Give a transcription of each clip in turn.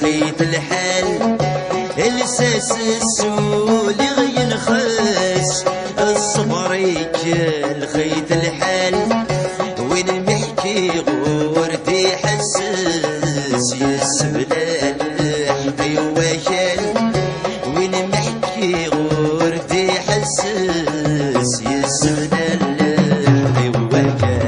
خيط الحال الساس السول ينخس الصبريك الخيط الحال وين محكي غوردي حسس يسبلال حقي وشال وين محكي غوردي حسس يسبلال حقي وشال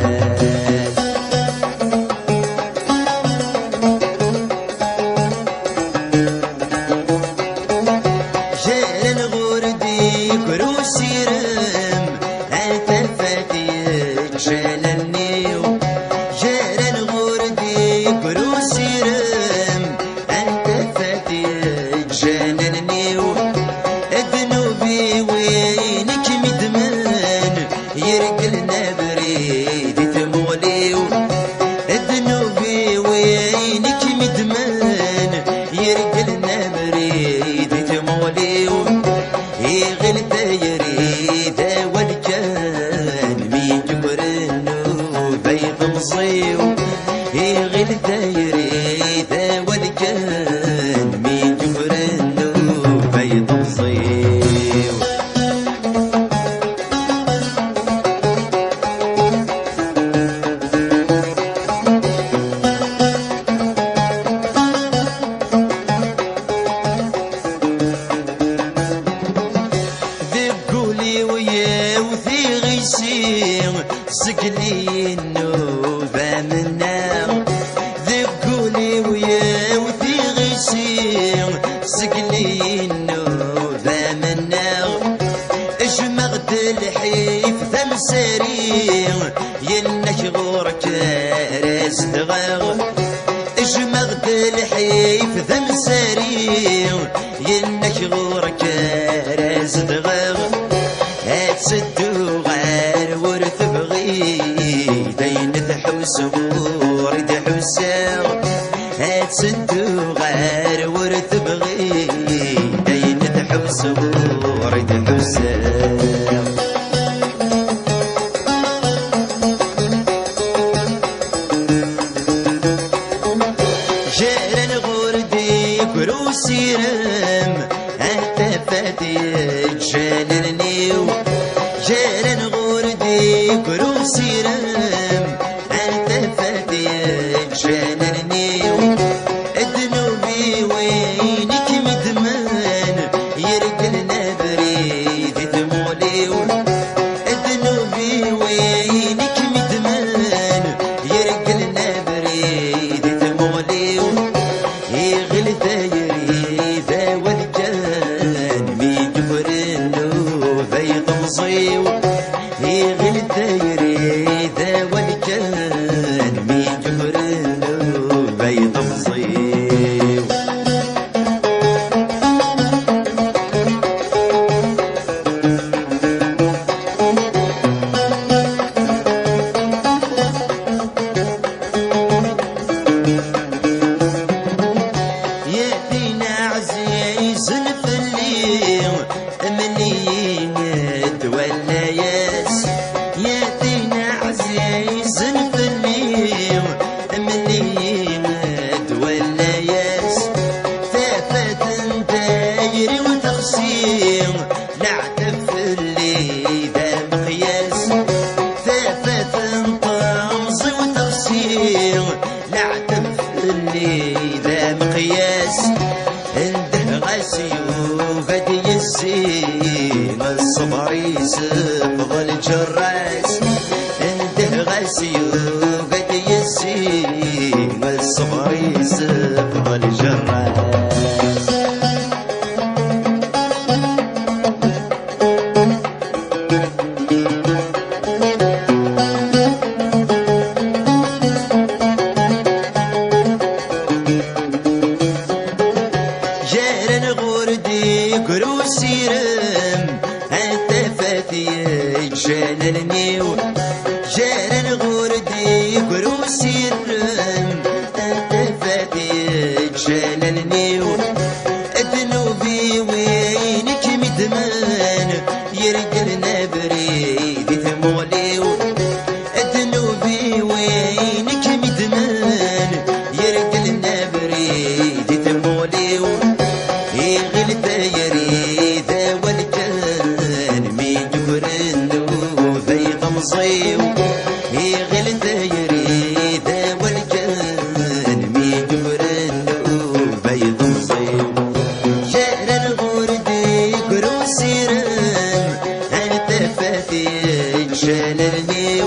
سقلي النوبة منا ذبقولي ويا وثي غيسير سقلي النوبة منا اجمغت الحيف ثم سرير ينشغور كارس دغاغ اجمغت الحيف ثم سرير ينشغور كارس دغاغ هاتسدو غير ورث بين تحوس ورد حسام هاتسدو غير ورث بين تحوس ورد حسام جيران غوردي كروسي رام انت فاتي جاننيو جيران غوردي كروسي رام انت فاتي يزن فني ملي ولا ياس تافت دايري وتخسير لعتف اللي ذا مقياس تافت طمزي وتخسير لعتف اللي ذا مقياس عنده غاسي وغادي يزين الصبر يسبغ الجراس عنده غاسي وغادي يزين الصبر يسبغ الجراس سيرم أنت فاتي جلالني جارن غوردي قرو سيرم أنت فاتي جلالني أذنوبي وينك مدمان يرجلنا بريد ثمولي أذنوبي وينك مدمان يرجلنا بريد ثمولي يغل دايري ذا والجان مين يقرنو ذي غمصيو يغل دايري ذا والجان مين يقرنو ذي غمصيو جار الغردي قرو سيران أنت فاتي جلالني